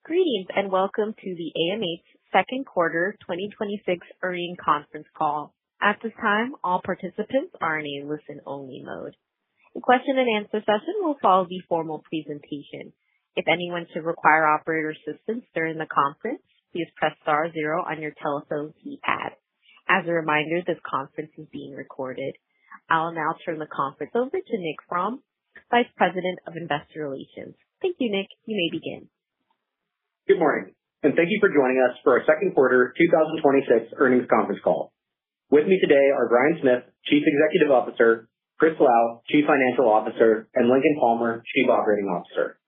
Greetings and welcome to the AMH second quarter 2026 earnings conference call. At this time, all participants are in a listen-only mode. A question and answer session will follow the formal presentation. If anyone should require operator assistance during the conference, please press star 0 on your telephone keypad. As a reminder, this conference is being recorded. I'll now turn the conference over to Nick Fromm, Vice President of Investor Relations. Thank you, Nick. You may begin. Good morning, and thank you for joining us for our second quarter 2026 earnings conference call. With me today are Bryan Smith, Chief Executive Officer, Chris Lau, Chief Financial Officer, and Lincoln Palmer, Chief Operating Officer.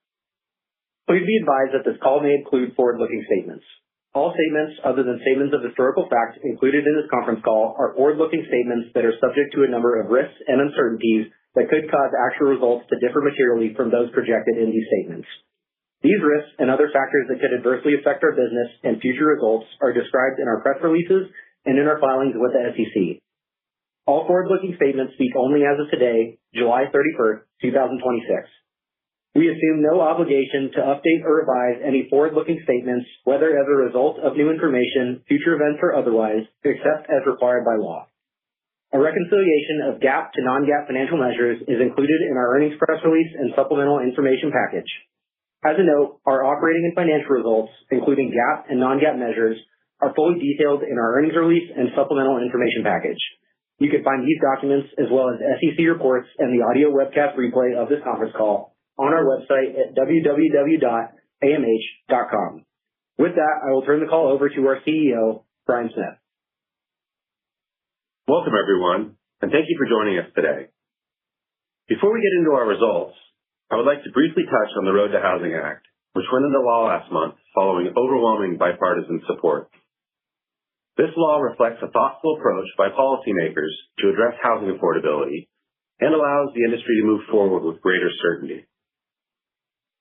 Please be advised that this call may include forward-looking statements. All statements other than statements of historical fact included in this conference call are forward-looking statements that are subject to a number of risks and uncertainties that could cause actual results to differ materially from those projected in these statements. These risks and other factors that could adversely affect our business and future results are described in our press releases and in our filings with the SEC. All forward-looking statements speak only as of today, July 31st, 2026. We assume no obligation to update or revise any forward-looking statements, whether as a result of new information, future events, or otherwise, except as required by law. A reconciliation of GAAP to non-GAAP financial measures is included in our earnings press release and supplemental information package. As a note, our operating and financial results, including GAAP and non-GAAP measures, are fully detailed in our earnings release and supplemental information package. You can find these documents as well as SEC reports and the audio webcast replay of this conference call on our website at www.amh.com. With that, I will turn the call over to our CEO, Bryan Smith. Welcome, everyone, and thank you for joining us today. Before we get into our results, I would like to briefly touch on the Road to Housing Act, which went into law last month following overwhelming bipartisan support. This law reflects a thoughtful approach by policymakers to address housing affordability and allows the industry to move forward with greater certainty.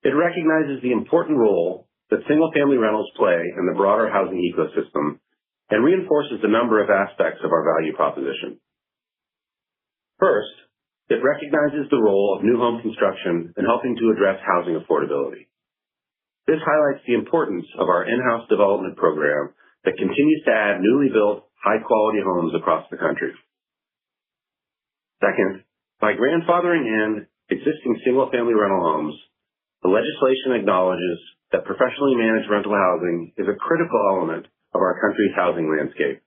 It recognizes the important role that single-family rentals play in the broader housing ecosystem and reinforces a number of aspects of our value proposition. First, it recognizes the role of new home construction in helping to address housing affordability. This highlights the importance of our in-house development program that continues to add newly built, high-quality homes across the country. Second, by grandfathering in existing single-family rental homes, the legislation acknowledges that professionally managed rental housing is a critical element of our country's housing landscape.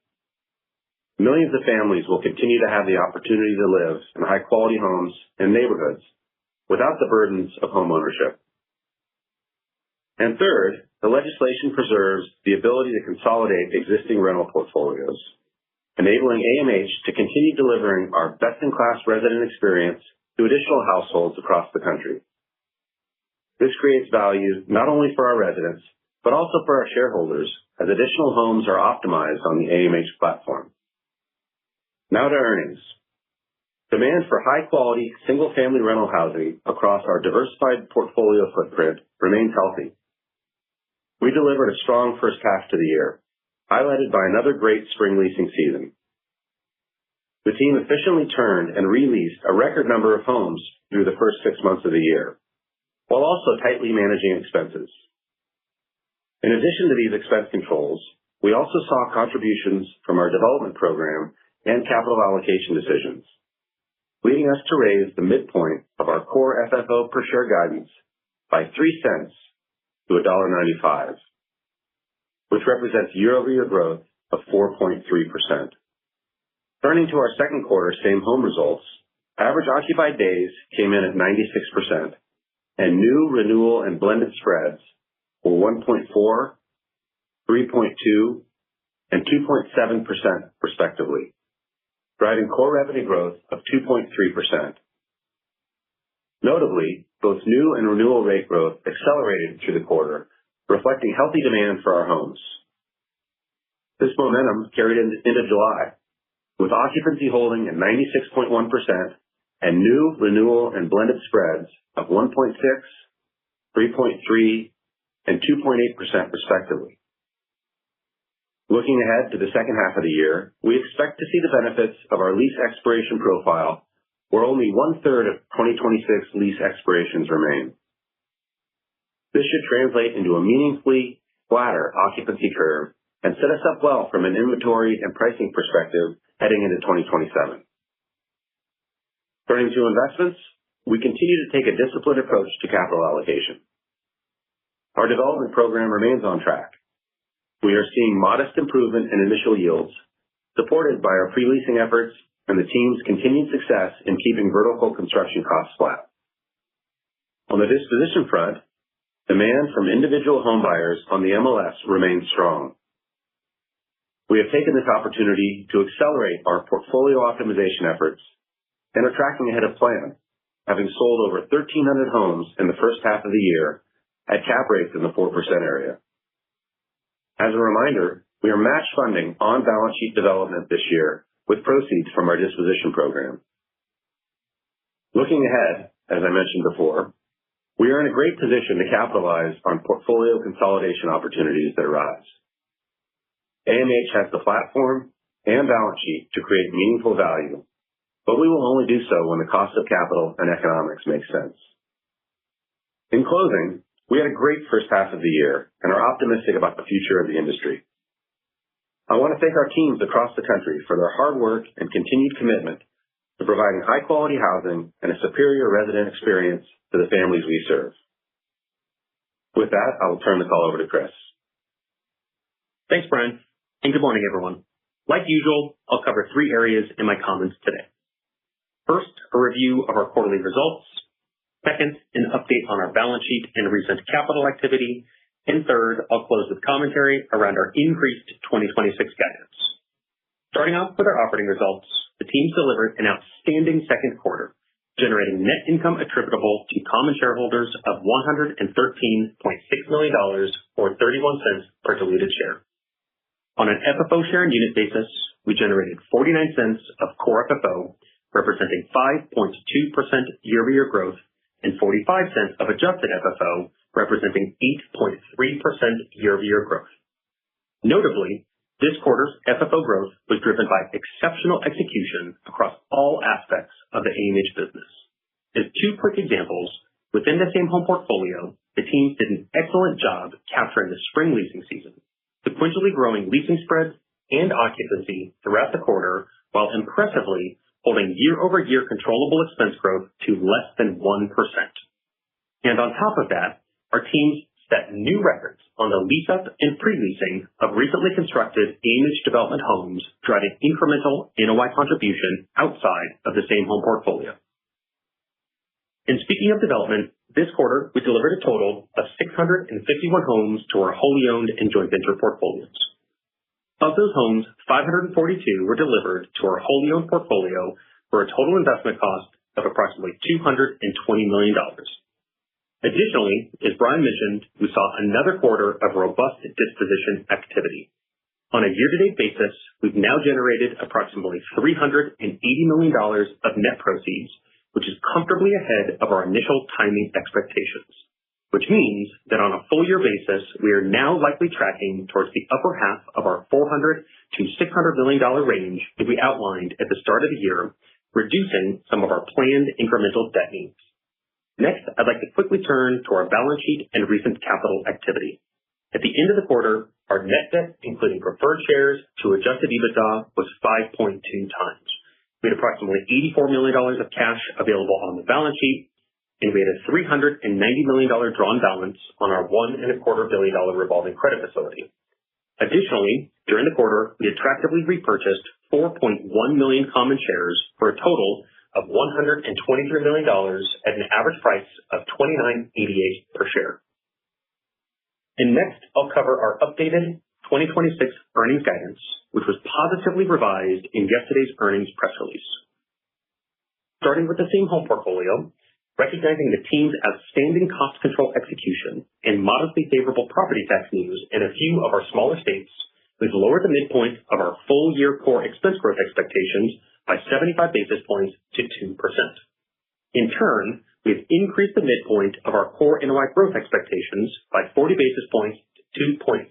Millions of families will continue to have the opportunity to live in high-quality homes and neighborhoods without the burdens of homeownership. And third, the legislation preserves the ability to consolidate existing rental portfolios, enabling AMH to continue delivering our best-in-class resident experience to additional households across the country. This creates value not only for our residents, but also for our shareholders as additional homes are optimized on the AMH platform. Now to earnings. Demand for high-quality, single-family rental housing across our diversified portfolio footprint remains healthy. We delivered a strong first half to the year, highlighted by another great spring leasing season. The team efficiently turned and re-leased a record number of homes through the first 6 months of the year, while also tightly managing expenses. In addition to these expense controls, we also saw contributions from our development program and capital allocation decisions, leading us to raise the midpoint of our core FFO per share guidance by 3 cents to $1.95, which represents year-over-year growth of 4.3%. Turning to our second quarter same home results, average occupied days came in at 96%, and new, renewal, and blended spreads were 1.4, 3.2, and 2.7% respectively, driving core revenue growth of 2.3%. Notably, both new and renewal rate growth accelerated through the quarter, reflecting healthy demand for our homes. This momentum carried into July, with occupancy holding at 96.1% and new, renewal, and blended spreads of 1.6, 3.3, and 2.8% respectively. Looking ahead to the second half of the year, we expect to see the benefits of our lease expiration profile, where only 1/3 of 2026 lease expirations remain. This should translate into a meaningfully flatter occupancy curve and set us up well from an inventory and pricing perspective heading into 2027. Turning to investments, we continue to take a disciplined approach to capital allocation. Our development program remains on track. We are seeing modest improvement in initial yields, supported by our pre-leasing efforts and the team's continued success in keeping vertical construction costs flat. On the disposition front, demand from individual homebuyers on the MLS remains strong. We have taken this opportunity to accelerate our portfolio optimization efforts and are tracking ahead of plan, having sold over 1,300 homes in the first half of the year at cap rates in the 4% area. As a reminder, we are match funding on-balance sheet development this year with proceeds from our disposition program. Looking ahead, as I mentioned before, we are in a great position to capitalize on portfolio consolidation opportunities that arise. AMH has the platform and balance sheet to create meaningful value, but we will only do so when the cost of capital and economics make sense. In closing, we had a great first half of the year and are optimistic about the future of the industry. I want to thank our teams across the country for their hard work and continued commitment to providing high-quality housing and a superior resident experience to the families we serve. With that, I will turn the call over to Chris. Thanks, Brian, and good morning, everyone. Like usual, I'll cover three areas in my comments today. First, a review of our quarterly results. Second, an update on our balance sheet and recent capital activity. And third, I'll close with commentary around our increased 2026 guidance. Starting off with our operating results, the teams delivered an outstanding second quarter, generating net income attributable to common shareholders of $113.6 million, or 31 cents per diluted share. On an FFO share and unit basis, we generated 49 cents of core FFO, representing 5.2% year-over-year growth, and 45 cents of adjusted FFO, representing 8.3% year-over-year growth. Notably, this quarter's FFO growth was driven by exceptional execution across all aspects of the AMH business. As two quick examples, within the same home portfolio, the teams did an excellent job capturing the spring leasing season, sequentially growing leasing spreads and occupancy throughout the quarter, while impressively holding year-over-year controllable expense growth to less than 1%. And on top of that, our teams set new records on the lease-up and pre-leasing of recently constructed AMH development homes, driving incremental NOI contribution outside of the same home portfolio. And speaking of development, this quarter we delivered a total of 651 homes to our wholly owned and joint venture portfolios. Of those homes, 542 were delivered to our wholly owned portfolio for a total investment cost of approximately $220 million. Additionally, as Brian mentioned, we saw another quarter of robust disposition activity. On a year-to-date basis, we've now generated approximately $380 million of net proceeds, which is comfortably ahead of our initial timing expectations, which means that on a full-year basis, we are now likely tracking towards the upper half of our $400 to $600 million range that we outlined at the start of the year, reducing some of our planned incremental debt needs. Next, I'd like to quickly turn to our balance sheet and recent capital activity. At the end of the quarter, our net debt, including preferred shares to adjusted EBITDA, was 5.2 times. We had approximately $84 million of cash available on the balance sheet, and we had a $390 million drawn balance on our $1.25 billion revolving credit facility. Additionally, during the quarter, we attractively repurchased 4.1 million common shares for a total of $123 million at an average price of $29.88 per share. And next, I'll cover our updated 2026 earnings guidance, which was positively revised in yesterday's earnings press release. Starting with the same home portfolio, recognizing the team's outstanding cost control execution and modestly favorable property tax news in a few of our smaller states, we've lowered the midpoint of our full-year core expense growth expectations by 75 basis points to 2%. In turn, we've increased the midpoint of our core NOI growth expectations by 40 basis points to 2.4%,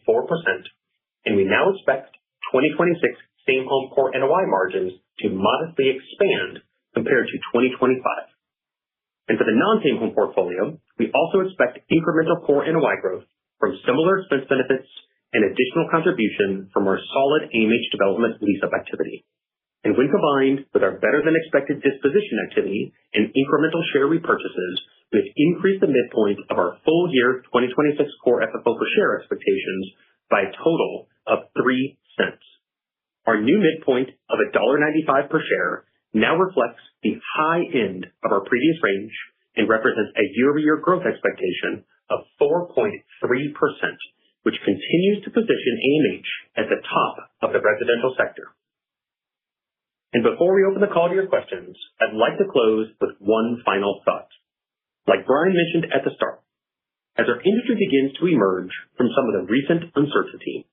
and we now expect 2026 same-home core NOI margins to modestly expand compared to 2025. And for the non-same home portfolio, we also expect incremental core NOI growth from similar expense benefits and additional contribution from our solid AMH development lease-up activity. And when combined with our better-than-expected disposition activity and incremental share repurchases, we have increased the midpoint of our full year 2026 core FFO per share expectations by a total of $0.03. Our new midpoint of $1.95 per share now reflects the high end of our previous range and represents a year-over-year growth expectation of 4.3%, which continues to position AMH at the top of the residential sector. And before we open the call to your questions, I'd like to close with one final thought. Like Brian mentioned at the start, as our industry begins to emerge from some of the recent uncertainty,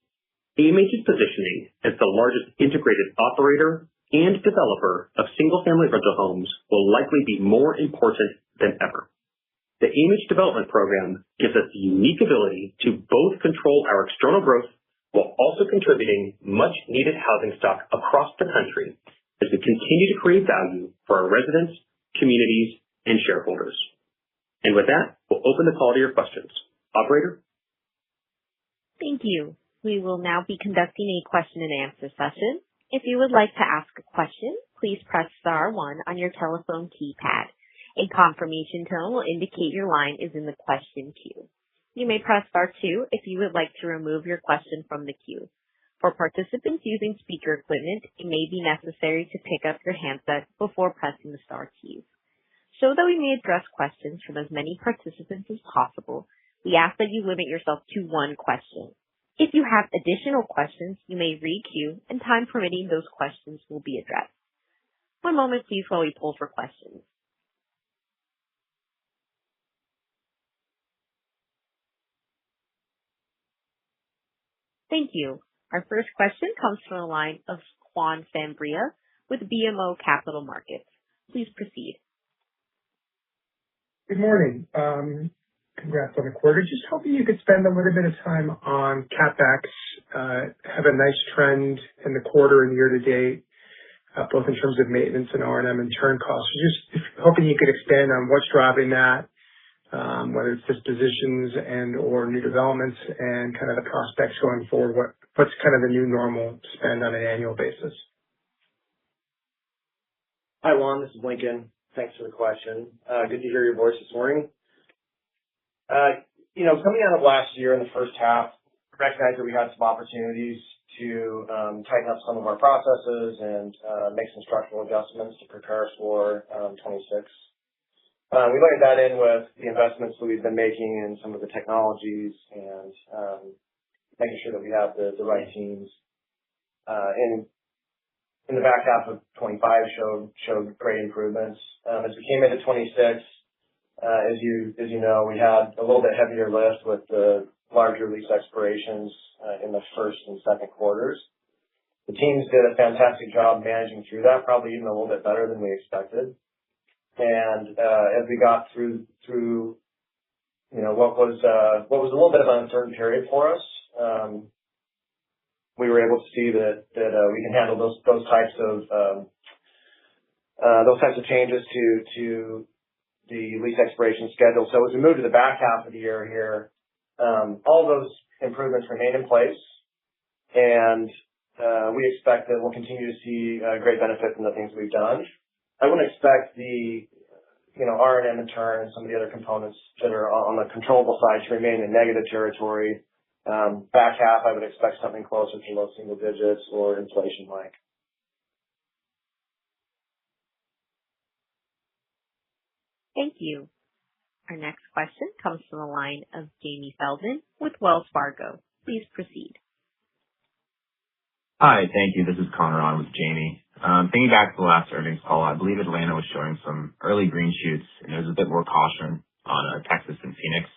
AMH's positioning as the largest integrated operator and developer of single-family rental homes will likely be more important than ever. The AMH development program gives us the unique ability to both control our external growth while also contributing much-needed housing stock across the country as we continue to create value for our residents, communities, and shareholders. And with that, we'll open the call to your questions. Operator? Thank you. We will now be conducting a question and answer session. If you would like to ask a question, please press star 1 on your telephone keypad. A confirmation tone will indicate your line is in the question queue. You may press star 2 if you would like to remove your question from the queue. For participants using speaker equipment, it may be necessary to pick up your handset before pressing the star keys. So that we may address questions from as many participants as possible, we ask that you limit yourself to one question. If you have additional questions, you may re-queue, and time permitting, those questions will be addressed. One moment, please, while we poll for questions. Thank you. Our first question comes from the line of Juan Sanabria with BMO Capital Markets. Please proceed. Good morning. Congrats on the quarter. Just hoping you could spend a little bit of time on CapEx. Have a nice trend in the quarter and year to date, both in terms of maintenance and R&M and turn costs. Just hoping you could expand on what's driving that, whether it's dispositions and or new developments, and kind of the prospects going forward. What's kind of the new normal spend on an annual basis? Hi, Juan. This is Lincoln. Thanks for the question. Good to hear your voice this morning. Coming out of last year in the first half, recognized that we had some opportunities to tighten up some of our processes and make some structural adjustments to prepare us for 26. We layered that in with the investments that we've been making in some of the technologies and making sure that we have the right teams. In the back half of 25 showed great improvements. As we came into 26, as you know, we had a little bit heavier lift with the larger lease expirations in the first and second quarters. The teams did a fantastic job managing through that, probably even a little bit better than we expected. And as we got through what was a little bit of an uncertain period for us, we were able to see that we can handle those types of changes to the lease expiration schedule. So as we move to the back half of the year here, all those improvements remain in place, and we expect that we'll continue to see great benefit from the things we've done. I wouldn't expect the R&M and turn and some of the other components that are on the controllable side to remain in negative territory. Back half, I would expect something closer to low single digits or inflation-like. Thank you. Our next question comes from the line of Jamie Feldman with Wells Fargo. Please proceed. Hi, thank you. This is Connor on with Jamie. Thinking back to the last earnings call, I believe Atlanta was showing some early green shoots, and there was a bit more caution on Texas and Phoenix.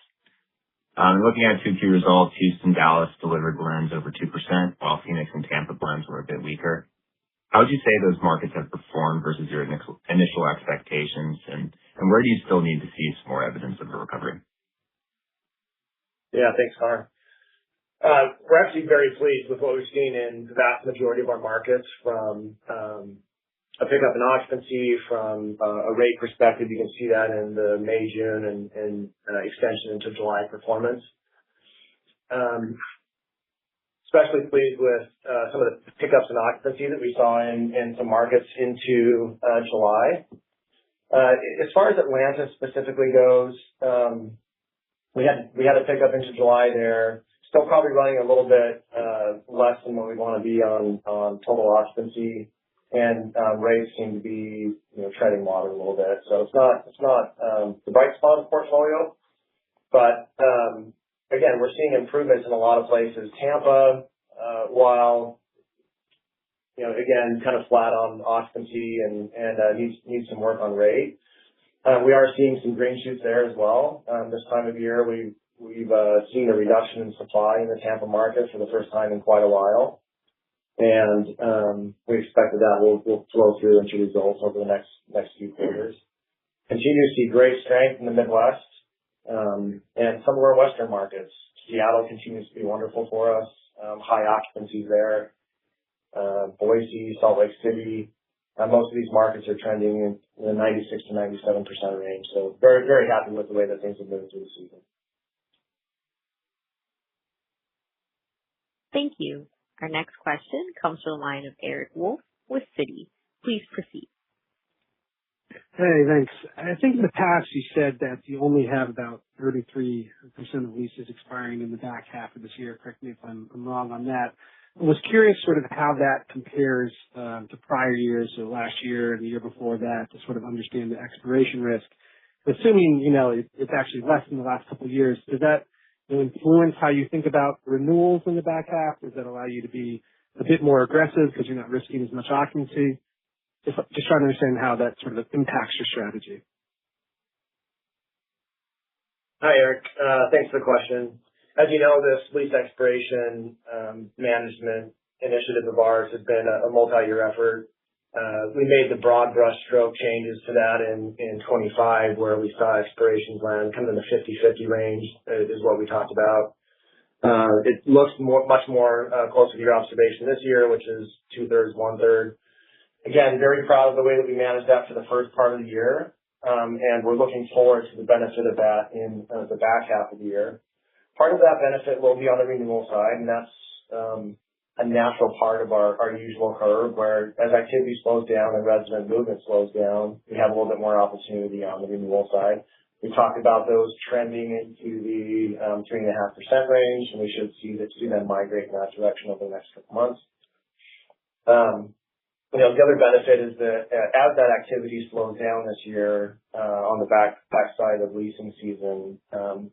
Looking at 2Q results, Houston, Dallas delivered blends over 2%, while Phoenix and Tampa blends were a bit weaker. How would you say those markets have performed versus your initial expectations, and where do you still need to see some more evidence of a recovery? Yeah, thanks, Connor. We're actually very pleased with what we've seen in the vast majority of our markets, from a pickup in occupancy from a rate perspective. You can see that in the May, June, and extension into July performance. Especially pleased with some of the pickups in occupancy that we saw in some markets into July. As far as Atlanta specifically goes, we had a pickup into July there. Still probably running a little bit less than what we want to be on total occupancy, and rates seem to be treading water a little bit. So it's not the bright spot of the portfolio, but again, we're seeing improvements in a lot of places. Tampa, while again kind of flat on occupancy and needs some work on rate. We are seeing some green shoots there as well. This time of year, we've seen a reduction in supply in the Tampa market for the first time in quite a while, and we expect that will flow through into results over the next few quarters. Continue to see great strength in the Midwest and some of our Western markets. Seattle continues to be wonderful for us. High occupancies there. Boise, Salt Lake City. Most of these markets are trending in the 96 to 97% range. So very, very happy with the way that things have moved through the season. Thank you. Our next question comes from the line of Eric Wolfe with Citi. Please proceed. Hey, thanks. I think in the past you said that you only have about 33% of leases expiring in the back half of this year. Correct me if I'm wrong on that. I was curious sort of how that compares to prior years, so last year and the year before that, to sort of understand the expiration risk. Assuming, it's actually less than the last couple of years, does that influence how you think about renewals in the back half? Does that allow you to be a bit more aggressive because you're not risking as much occupancy? Just trying to understand how that sort of impacts your strategy. Hi, Eric. Thanks for the question. As you know, this lease expiration management initiative of ours has been a multi-year effort. We made the broad brush stroke changes to that in 25, where we saw expirations land kind of in the 50-50 range is what we talked about. It looks much more closer to your observation this year, which is 2/3, 1/3. Again, very proud of the way that we managed that for the first part of the year, and we're looking forward to the benefit of that in the back half of the year. Part of that benefit will be on the renewal side, and that's a natural part of our usual curve, where as activity slows down and resident movement slows down, we have a little bit more opportunity on the renewal side. We talked about those trending into the 3.5% range, and we should see them migrate in that direction over the next couple months. The other benefit is that as that activity slows down this year on the back side of leasing season,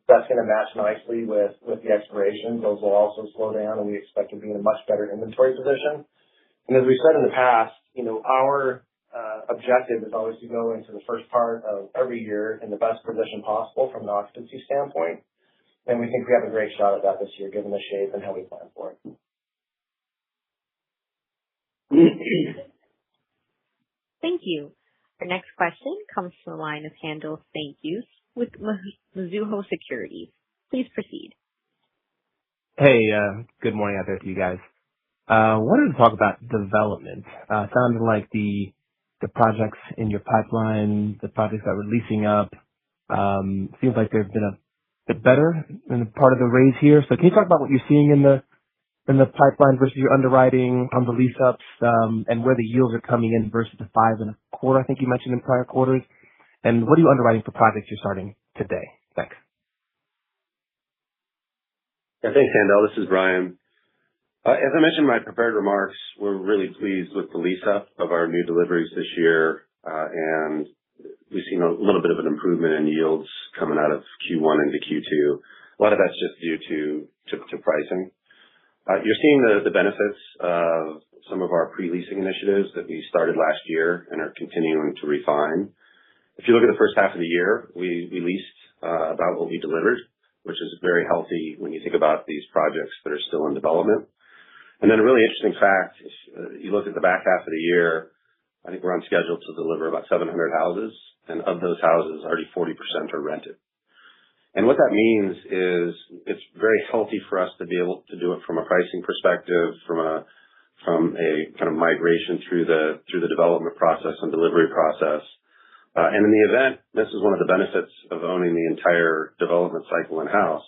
that's going to match nicely with the expiration. Those will also slow down, and we expect to be in a much better inventory position. And as we said in the past, our objective is always to go into the first part of every year in the best position possible from an occupancy standpoint. And we think we have a great shot at that this year, given the shape and how we plan for it. Thank you. Our next question comes from the line of Haendel St. Juste with Mizuho Securities. Please proceed. Hey, good morning out there to you guys. Wanted to talk about development. Sounded like the projects in your pipeline, the projects that were leasing up, seems like they've been a bit better in part of the raise here. So can you talk about what you're seeing in the pipeline versus your underwriting on the lease ups, and where the yields are coming in versus the 5.25%, I think you mentioned in prior quarters? And what are you underwriting for projects you're starting today? Thanks. Yeah, thanks, Haendel. This is Brian. As I mentioned in my prepared remarks, we're really pleased with the lease up of our new deliveries this year, and we've seen a little bit of an improvement in yields coming out of Q1 into Q2. A lot of that's just due to pricing. You're seeing the benefits of some of our pre-leasing initiatives that we started last year and are continuing to refine. If you look at the first half of the year, we leased about what we delivered, which is very healthy when you think about these projects that are still in development. And then a really interesting fact, if you look at the back half of the year, I think we're on schedule to deliver about 700 houses, and of those houses, already 40% are rented. And what that means is it's very healthy for us to be able to do it from a pricing perspective, from from a kind of migration through the development process and delivery process. And in the event, this is one of the benefits of owning the entire development cycle in-house.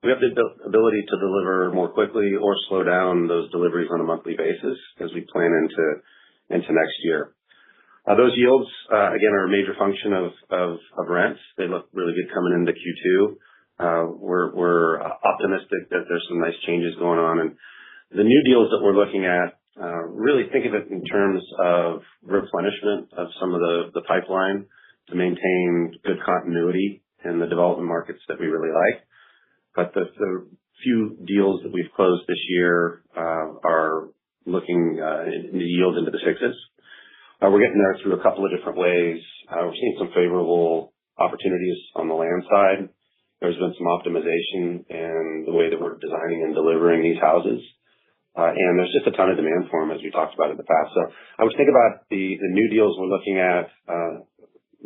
We have the ability to deliver more quickly or slow down those deliveries on a monthly basis as we plan into next year. Those yields, again, are a major function of rents. They look really good coming into Q2. We're optimistic that there's some nice changes going on. And the new deals that we're looking at, really think of it in terms of replenishment of some of the pipeline to maintain good continuity in the development markets that we really like. But the few deals that we've closed this year are looking in the yield into the sixes. We're getting there through a couple of different ways. We're seeing some favorable opportunities on the land side. There's been some optimization in the way that we're designing and delivering these houses. And there's just a ton of demand for them, as we talked about in the past. So I would think about the new deals we're looking at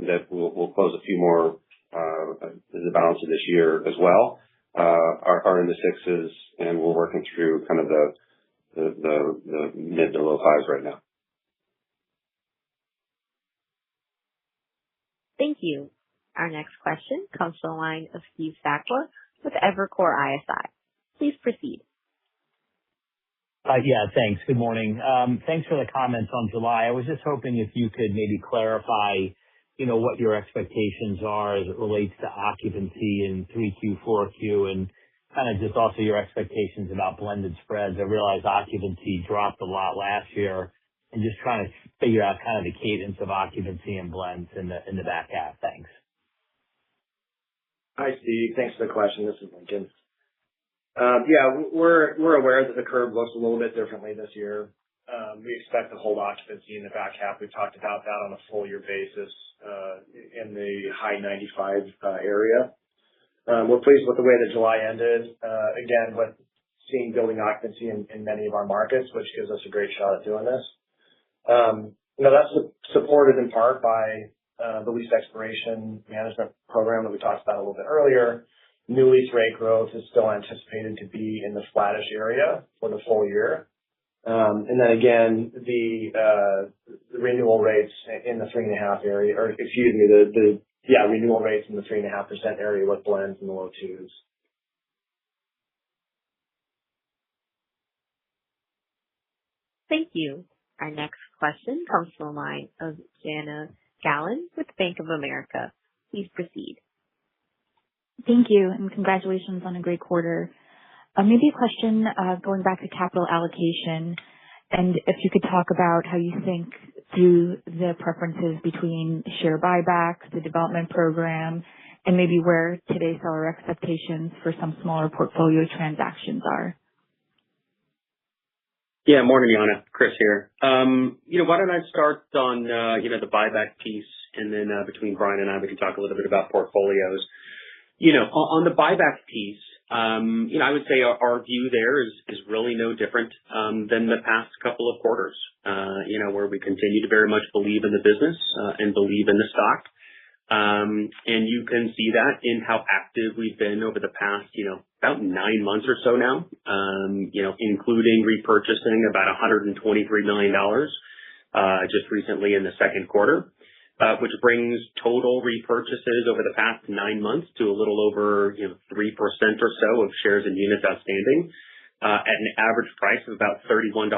that we'll close a few more in the balance of this year as well, are in the sixes, and we're working through kind of the mid to low fives right now. Thank you. Our next question comes from the line of Steve Sakwa with Evercore ISI. Please proceed. Yeah, thanks. Good morning. Thanks for the comments on July. I was just hoping if you could maybe clarify, what your expectations are as it relates to occupancy in 3Q, 4Q, and kind of just also your expectations about blended spreads. I realize occupancy dropped a lot last year, and just trying to figure out kind of the cadence of occupancy and blends in the back half. Thanks. Hi, Steve. Thanks for the question. This is Lincoln. Yeah, we're aware that the curve looks a little bit differently this year. We expect to hold occupancy in the back half. We've talked about that on a full year basis in the high 95 area. We're pleased with the way that July ended. Again, with seeing building occupancy in many of our markets, which gives us a great shot at doing this. That's supported in part by the lease expiration management program that we talked about a little bit earlier. New lease rate growth is still anticipated to be in the flattish area for the full year. And then again, the renewal rates in the 3.5 area, or excuse me, renewal rates in the 3.5% area with blends in the low twos. Thank you. Our next question comes from the line of Jana Gallen with Bank of America. Please proceed. Thank you, and congratulations on a great quarter. Maybe a question going back to capital allocation, and if you could talk about how you think through the preferences between share buybacks, the development program, and maybe where today's seller expectations for some smaller portfolio transactions are. Yeah, morning, Jana. Chris here. Why don't I start on the buyback piece, and then between Brian and I, we can talk a little bit about portfolios. On the buyback piece, I would say our view there is really no different than the past couple of quarters, where we continue to very much believe in the business and believe in the stock. And you can see that in how active we've been over the past, about 9 months or so now, including repurchasing about $123 million just recently in the second quarter, which brings total repurchases over the past 9 months to a little over 3% or so of shares and units outstanding at an average price of about $31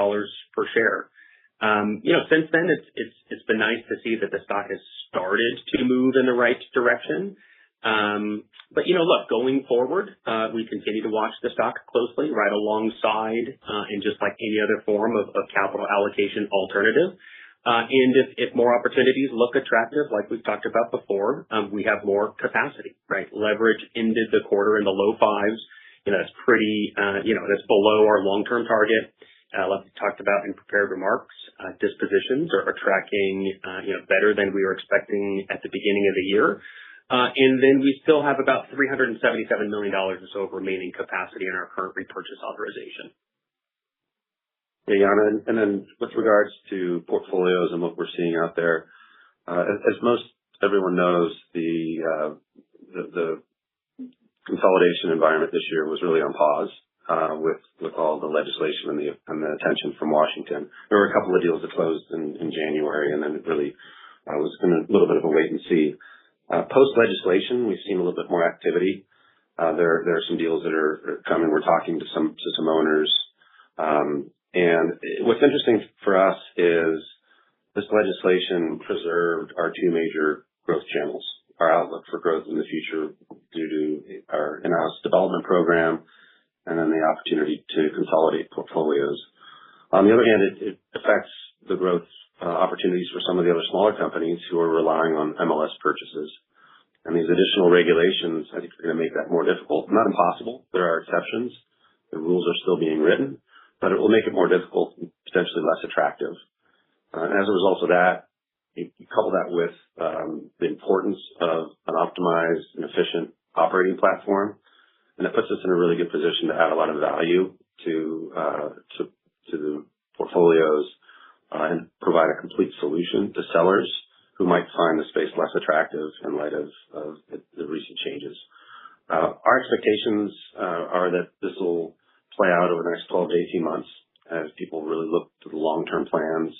per share. Since then, it's been nice to see that the stock has started to move in the right direction. But look, going forward, we continue to watch the stock closely, right alongside, and just like any other form of capital allocation alternative. And if more opportunities look attractive, like we've talked about before, we have more capacity, right? Leverage ended the quarter in the low fives. That's pretty, that's below our long-term target. Like we talked about in prepared remarks, dispositions are tracking, better than we were expecting at the beginning of the year. And then we still have about $377 million or so of remaining capacity in our current repurchase authorization. Yeah, Jana, and then with regards to portfolios and what we're seeing out there, as most everyone knows, the consolidation environment this year was really on pause. with all the legislation and the attention from Washington. There were a couple of deals that closed in January, and then it really was in a little bit of a wait and see. Post-legislation, we've seen a little bit more activity. There are some deals that are coming. We're talking to some owners. And what's interesting for us is this legislation preserved our two major growth channels, our outlook for growth in the future due to our in-house development program, and then the opportunity to consolidate portfolios. On the other hand, it affects the growth opportunities for some of the other smaller companies who are relying on MLS purchases. And these additional regulations, I think, are going to make that more difficult. Not impossible. There are exceptions. The rules are still being written, but it will make it more difficult, potentially less attractive. And as a result of that, you couple that with the importance of an optimized and efficient operating platform, and it puts us in a really good position to add a lot of value to the portfolios and provide a complete solution to sellers who might find the space less attractive in light of the recent changes. Our expectations are that this will play out over the next 12 to 18 months as people really look to the long-term plans.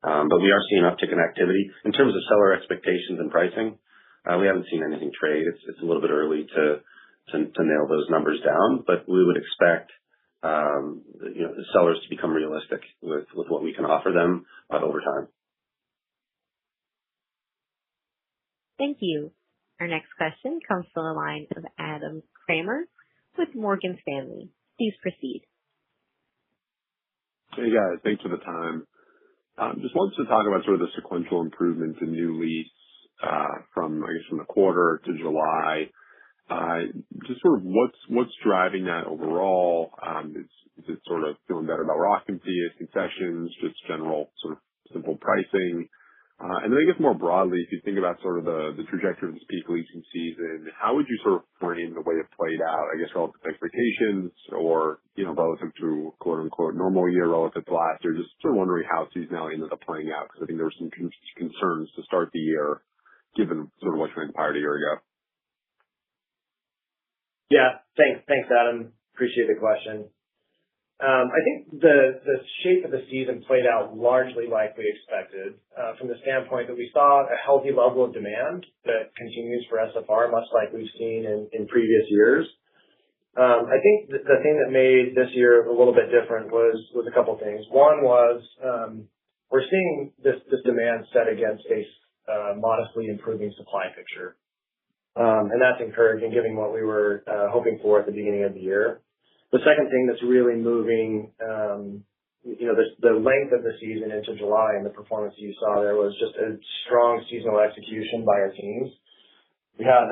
But we are seeing an uptick in activity. In terms of seller expectations and pricing, we haven't seen anything trade. It's a little bit early to nail those numbers down, but we would expect the sellers to become realistic with what we can offer them over time. Thank you. Our next question comes from the line of Adam Kramer with Morgan Stanley. Please proceed. Hey guys, thanks for the time. Just wanted to talk about sort of the sequential improvement in new lease from the quarter to July. Just sort of what's driving that overall? Is it sort of feeling better about occupancy, concessions, just general sort of simple pricing? And then I guess more broadly, if you think about sort of the trajectory of this peak leasing season, how would you sort of frame the way it played out, I guess, relative to expectations or, relative to quote unquote normal year relative to last year? Just sort of wondering how seasonality ended up playing out, because I think there were some concerns to start the year given sort of what transpired a year ago. Yeah. Thanks, Adam. Appreciate the question. I think the shape of the season played out largely like we expected, from the standpoint that we saw a healthy level of demand that continues for SFR, much like we've seen in previous years. I think the thing that made this year a little bit different was a couple things. One was we're seeing this demand set against a modestly improving supply picture. And that's encouraging given what we were hoping for at the beginning of the year. The second thing that's really moving, the length of the season into July and the performance you saw there was just a strong seasonal execution by our teams. We had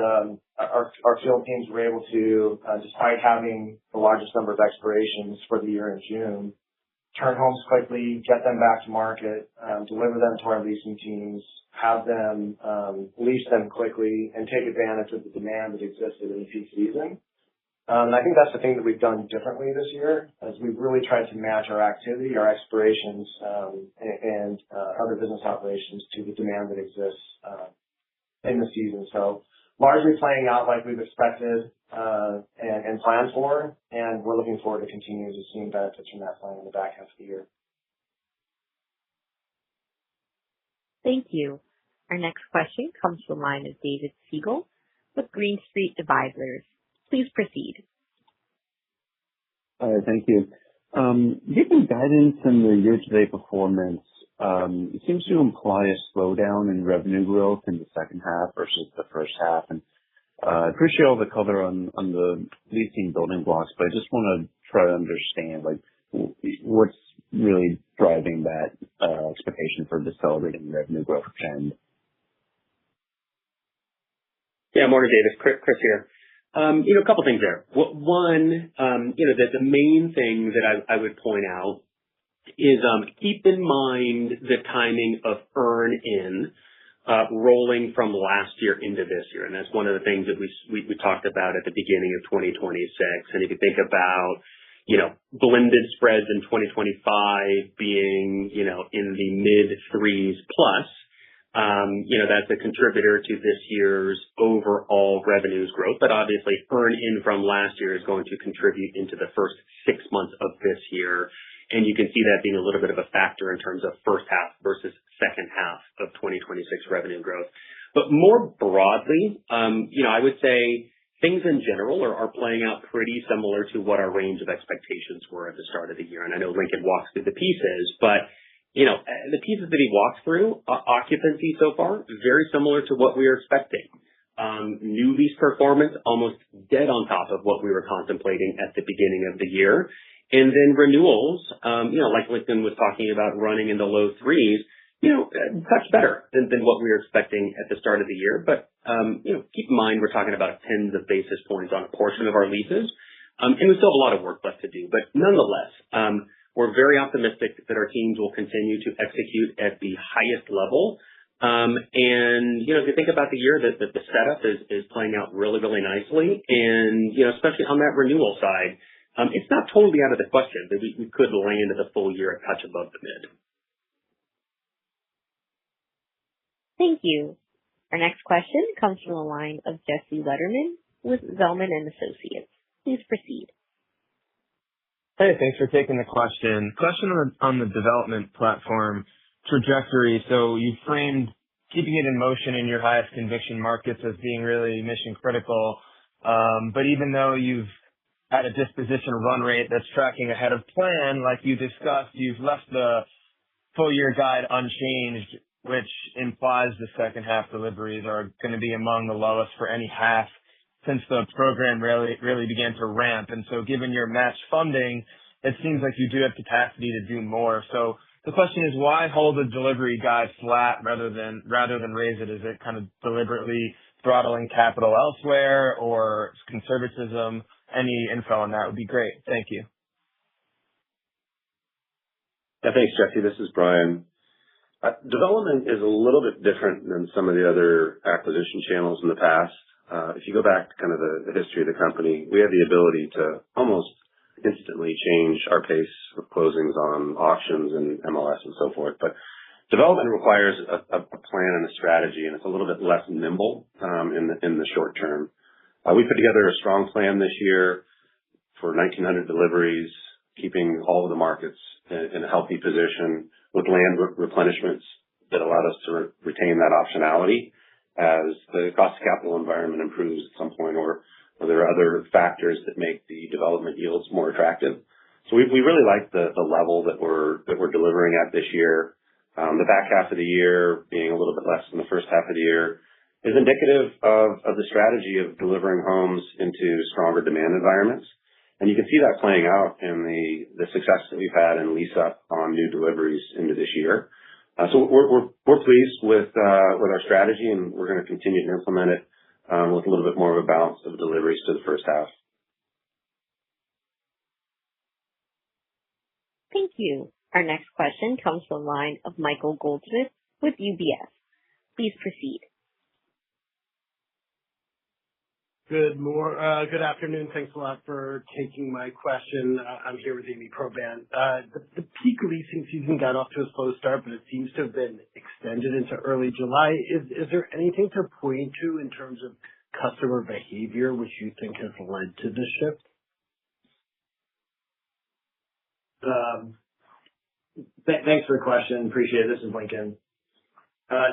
our field teams were able to, despite having the largest number of expirations for the year in June, turn homes quickly, get them back to market, deliver them to our leasing teams, have them lease them quickly, and take advantage of the demand that existed in the peak season. And I think that's the thing that we've done differently this year, as we've really tried to match our activity, our expirations, and other business operations to the demand that exists in the season. So largely playing out like we've expected and planned for, and we're looking forward to continuing to see benefits from that plan in the back half of the year. Thank you. Our next question comes from the line of David Siegel with Green Street Advisors. Please proceed. Thank you. Given guidance in the year-to-date performance, it seems to imply a slowdown in revenue growth in the second half versus the first half. And I appreciate all the color on the leasing building blocks, but I just want to try to understand what's really driving that expectation for decelerating revenue growth trend. Yeah, morning, David. Chris here. A couple things there. One, the main thing that I would point out is keep in mind the timing of earn-in rolling from last year into this year. And that's one of the things that we talked about at the beginning of 2026. And if you think about, blended spreads in 2025 being, in the mid threes plus, That's a contributor to this year's overall revenues growth, but obviously earn in from last year is going to contribute into the first 6 months of this year. And you can see that being a little bit of a factor in terms of first half versus second half of 2026 revenue growth. But more broadly, I would say things in general are playing out pretty similar to what our range of expectations were at the start of the year. And I know Lincoln walks through the pieces, but the pieces that he walks through, occupancy so far, very similar to what we were expecting. New lease performance, almost dead on top of what we were contemplating at the beginning of the year. And then renewals, like Lincoln was talking about running in the low threes, touch better than what we were expecting at the start of the year. But, keep in mind, we're talking about tens of basis points on a portion of our leases. And we still have a lot of work left to do. But nonetheless, we're very optimistic that our teams will continue to execute at the highest level. If you think about the year, that the setup is playing out really, really nicely. And, especially on that renewal side, it's not totally out of the question that we could land at the full year a touch above the mid. Thank you. Our next question comes from the line of Jesse Lederman with Zelman & Associates. Please proceed. Hey, thanks for taking the question. Question on the development platform trajectory. So you framed keeping it in motion in your highest conviction markets as being really mission critical. But even though you've had a disposition run rate that's tracking ahead of plan, like you discussed, you've left the full year guide unchanged, which implies the second half deliveries are going to be among the lowest for any half since the program really began to ramp. And so given your match funding, it seems like you do have capacity to do more. So the question is, why hold the delivery guide flat rather than raise it? Is it kind of deliberately throttling capital elsewhere or conservatism? Any info on that would be great. Thank you. Yeah, thanks, Jesse. This is Brian. Development is a little bit different than some of the other acquisition channels in the past. If you go back to kind of the history of the company, we have the ability to almost instantly change our pace of closings on auctions and MLS and so forth. But development requires a plan and a strategy, and it's a little bit less nimble in the short term. We put together a strong plan this year for 1,900 deliveries, keeping all of the markets in a healthy position with land replenishments that allowed us to retain that optionality as the cost of capital environment improves at some point, or there are other factors that make the development yields more attractive. So we really like the level that we're delivering at this year. The back half of the year being a little bit less than the first half of the year is indicative of the strategy of delivering homes into stronger demand environments. And you can see that playing out in the success that we've had in lease up on new deliveries into this year. So we're pleased with our strategy, and we're going to continue to implement it with a little bit more of a balance of deliveries to the first half. Thank you. Our next question comes from the line of Michael Goldsmith with UBS. Please proceed. Good afternoon. Thanks a lot for taking my question. I'm here with Amy Proband. The peak leasing season got off to a slow start, but it seems to have been extended into early July. Is there anything to point to in terms of customer behavior which you think has led to this shift? Thanks for the question. Appreciate it. This is Lincoln.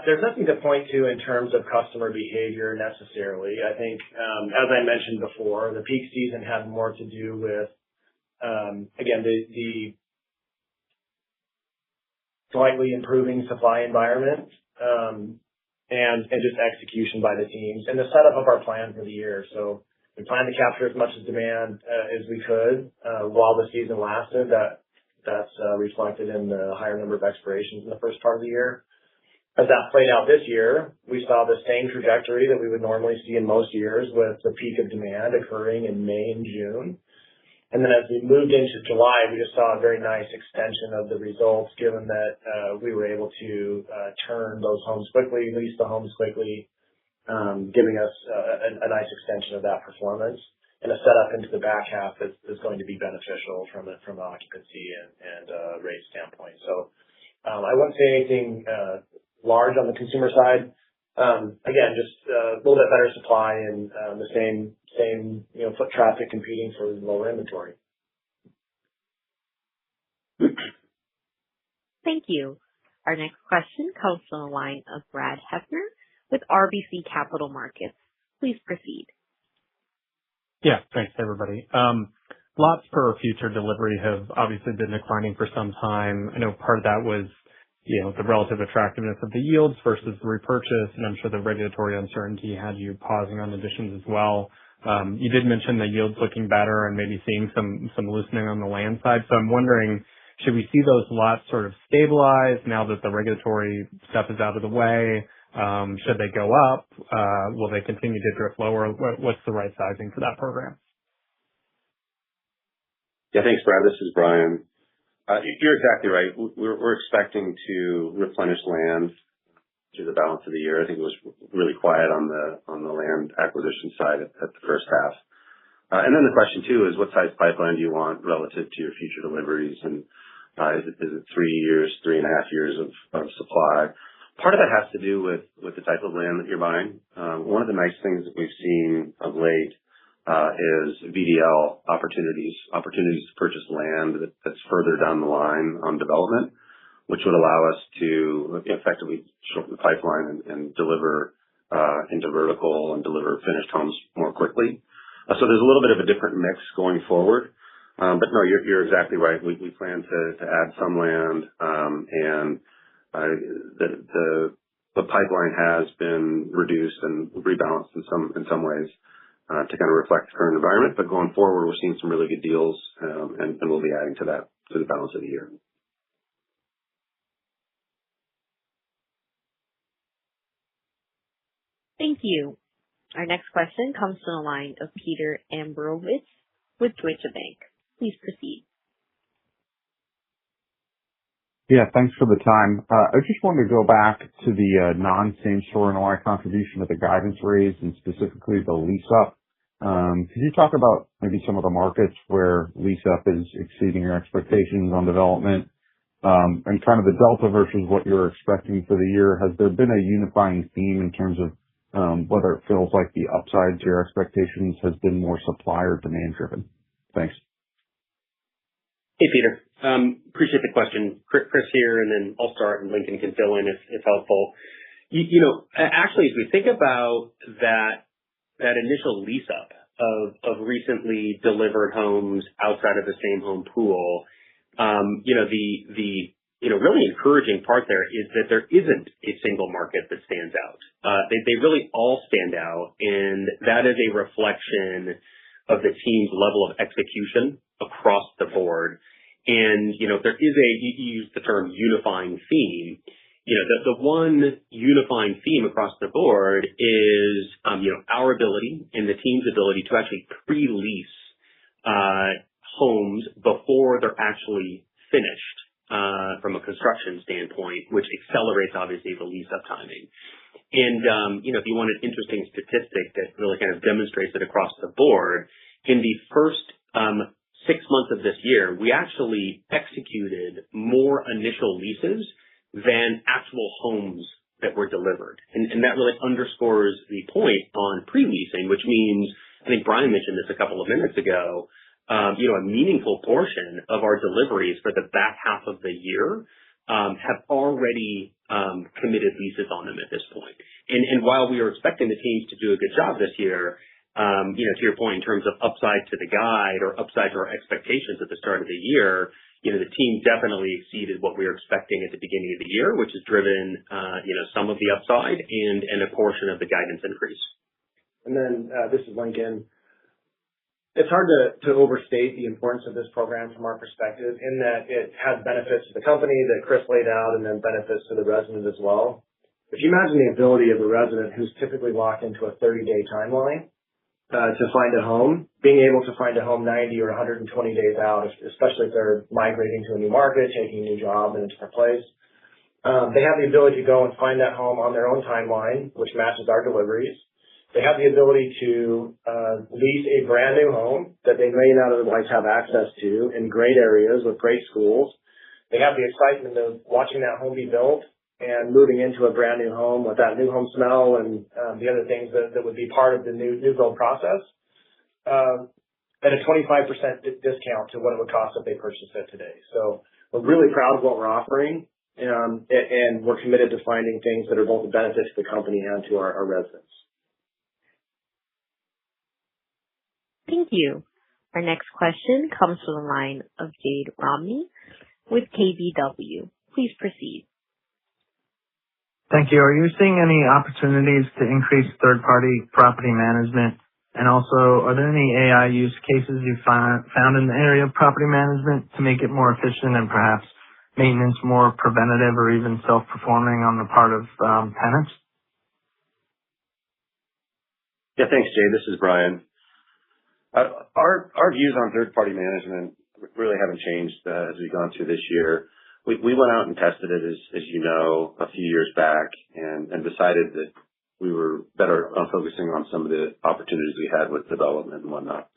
There's nothing to point to in terms of customer behavior necessarily. I think, as I mentioned before, the peak season had more to do with, again, the slightly improving supply environment, and just execution by the teams and the setup of our plan for the year. So we plan to capture as much demand as we could while the season lasted. That's reflected in the higher number of expirations in the first part of the year. As that played out this year, we saw the same trajectory that we would normally see in most years, with the peak of demand occurring in May and June. And then as we moved into July, we just saw a very nice extension of the results, given that we were able to turn those homes quickly, lease the homes quickly, giving us a nice extension of that performance and a setup into the back half that's going to be beneficial from an occupancy and rate standpoint. So I wouldn't say anything large on the consumer side. Again, just a little bit better supply and the same foot traffic competing for lower inventory. Thank you. Our next question comes from the line of Brad Heffner with RBC Capital Markets. Please proceed. Yeah. Thanks, everybody. Lots per future delivery have obviously been declining for some time. I know part of that was, the relative attractiveness of the yields versus the repurchase, and I'm sure the regulatory uncertainty had you pausing on additions as well. You did mention the yields looking better and maybe seeing some loosening on the land side. So I'm wondering, should we see those lots sort of stabilize now that the regulatory stuff is out of the way? Should they go up? Will they continue to drift lower? What's the right sizing for that program? Yeah, thanks, Brad. This is Brian. You're exactly right. We're expecting to replenish land through the balance of the year. I think it was really quiet on the land acquisition side at the first half. And then the question too is, what size pipeline do you want relative to your future deliveries? And is it 3 years, 3.5 years of supply? Part of that has to do with the type of land that you're buying. One of the nice things that we've seen of late is VDL opportunities to purchase land that's further down the line on development, which would allow us to effectively shorten the pipeline and deliver into vertical and deliver finished homes more quickly. So there's a little bit of a different mix going forward. But no, you're exactly right. We plan to add some land, and the pipeline has been reduced and rebalanced in some ways to kind of reflect the current environment. But going forward, we're seeing some really good deals, and we'll be adding to that to the balance of the year. Thank you. Our next question comes from the line of Peter Ambrowitz with Deutsche Bank. Please proceed. Yeah, thanks for the time. I just wanted to go back to the non-same-store NOI contribution of the guidance raise and specifically the lease-up. Could you talk about maybe some of the markets where lease-up is exceeding your expectations on development, and kind of the delta versus what you're expecting for the year? Has there been a unifying theme in terms of whether it feels like the upside to your expectations has been more supply or demand-driven? Thanks. Hey, Peter. Appreciate the question. Chris here, and then I'll start, and Lincoln can fill in if helpful. Actually, as we think about that initial lease up of recently delivered homes outside of the same home pool, the really encouraging part there is that there isn't a single market that stands out. They really all stand out, and that is a reflection of the team's level of execution across the board. And, there is you use the term unifying theme. The one unifying theme across the board is, our ability and the team's ability to actually pre-lease homes before they're actually finished from a construction standpoint, which accelerates, obviously, the lease-up timing. And, if you want an interesting statistic that really kind of demonstrates it across the board, in the first 6 months of this year, we actually executed more initial leases than actual homes that were delivered. And that really underscores the point on pre-leasing, which means, I think Brian mentioned this a couple of minutes ago, a meaningful portion of our deliveries for the back half of the year have already committed leases on them at this point. And while we are expecting the teams to do a good job this year, to your point in terms of upside to the guide or upside to our expectations at the start of the year, the team definitely exceeded what we were expecting at the beginning of the year, which has driven, some of the upside and a portion of the guidance increase. And then this is Lincoln. It's hard to overstate the importance of this program from our perspective, in that it has benefits to the company that Chris laid out, and then benefits to the resident as well. If you imagine the ability of a resident who's typically locked into a 30-day timeline to find a home, being able to find a home 90 or 120 days out, especially if they're migrating to a new market, taking a new job in a different place. They have the ability to go and find that home on their own timeline, which matches our deliveries. They have the ability to lease a brand new home that they may not otherwise have access to in great areas with great schools. They have the excitement of watching that home be built and moving into a brand new home with that new home smell and the other things that would be part of the new build process at a 25% discount to what it would cost if they purchased it today. So we're really proud of what we're offering, and we're committed to finding things that are both a benefit to the company and to our residents. Thank you. Our next question comes from the line of Jade Romney with KBW. Please proceed. Thank you. Are you seeing any opportunities to increase third-party property management? And also, are there any AI use cases you found in the area of property management to make it more efficient and perhaps maintenance more preventative or even self-performing on the part of tenants? Yeah, thanks, Jay. This is Brian. Our views on third-party management really haven't changed as we've gone through this year. We went out and tested it, as you know, a few years back and decided that we were better on focusing on some of the opportunities we had with development and whatnot.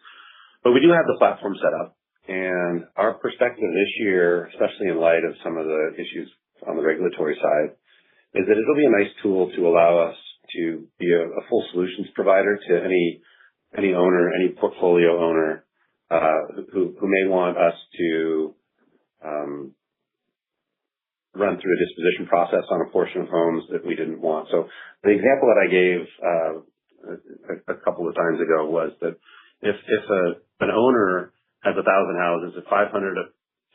But we do have the platform set up, and our perspective this year, especially in light of some of the issues on the regulatory side, is that it'll be a nice tool to allow us to be a full solutions provider to any owner, any portfolio owner who may want us to run through a disposition process on a portion of homes that we didn't want. So the example that I gave a couple of times ago was that if an owner has 1,000 houses, if 500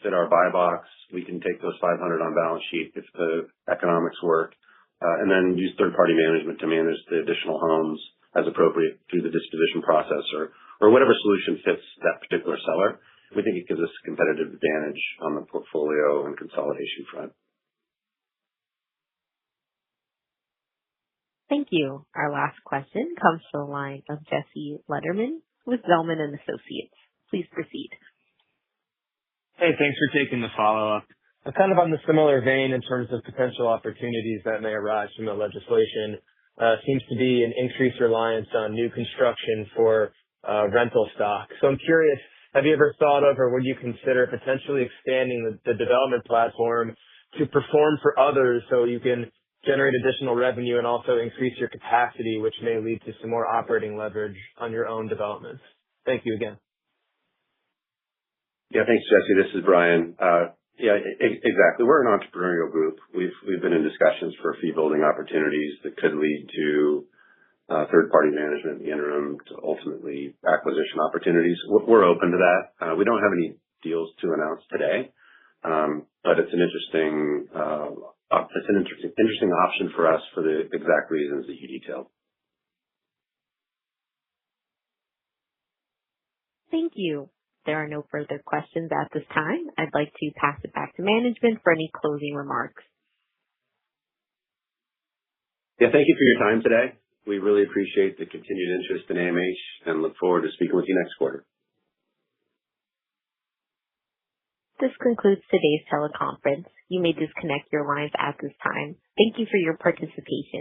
fit our buy box, we can take those 500 on balance sheet if the economics work, and then use third-party management to manage the additional homes as appropriate through the disposition process or whatever solution fits that particular seller. We think it gives us a competitive advantage on the portfolio and consolidation front. Thank you. Our last question comes from the line of Jesse Lederman with Zelman & Associates. Please proceed. Hey, thanks for taking the follow-up. Kind of on the similar vein in terms of potential opportunities that may arise from the legislation, seems to be an increased reliance on new construction for rental stock. So I'm curious, have you ever thought of or would you consider potentially expanding the development platform to perform for others so you can generate additional revenue and also increase your capacity, which may lead to some more operating leverage on your own developments? Thank you again. Yeah, thanks, Jesse. This is Brian. Yeah, exactly. We're an entrepreneurial group. We've been in discussions for fee building opportunities that could lead to third-party management in the interim to ultimately acquisition opportunities. We're open to that. We don't have any deals to announce today, but it's an interesting option for us for the exact reasons that you detailed. Thank you. There are no further questions at this time. I'd like to pass it back to management for any closing remarks. Yeah, thank you for your time today. We really appreciate the continued interest in AMH and look forward to speaking with you next quarter. This concludes today's teleconference. You may disconnect your lines at this time. Thank you for your participation.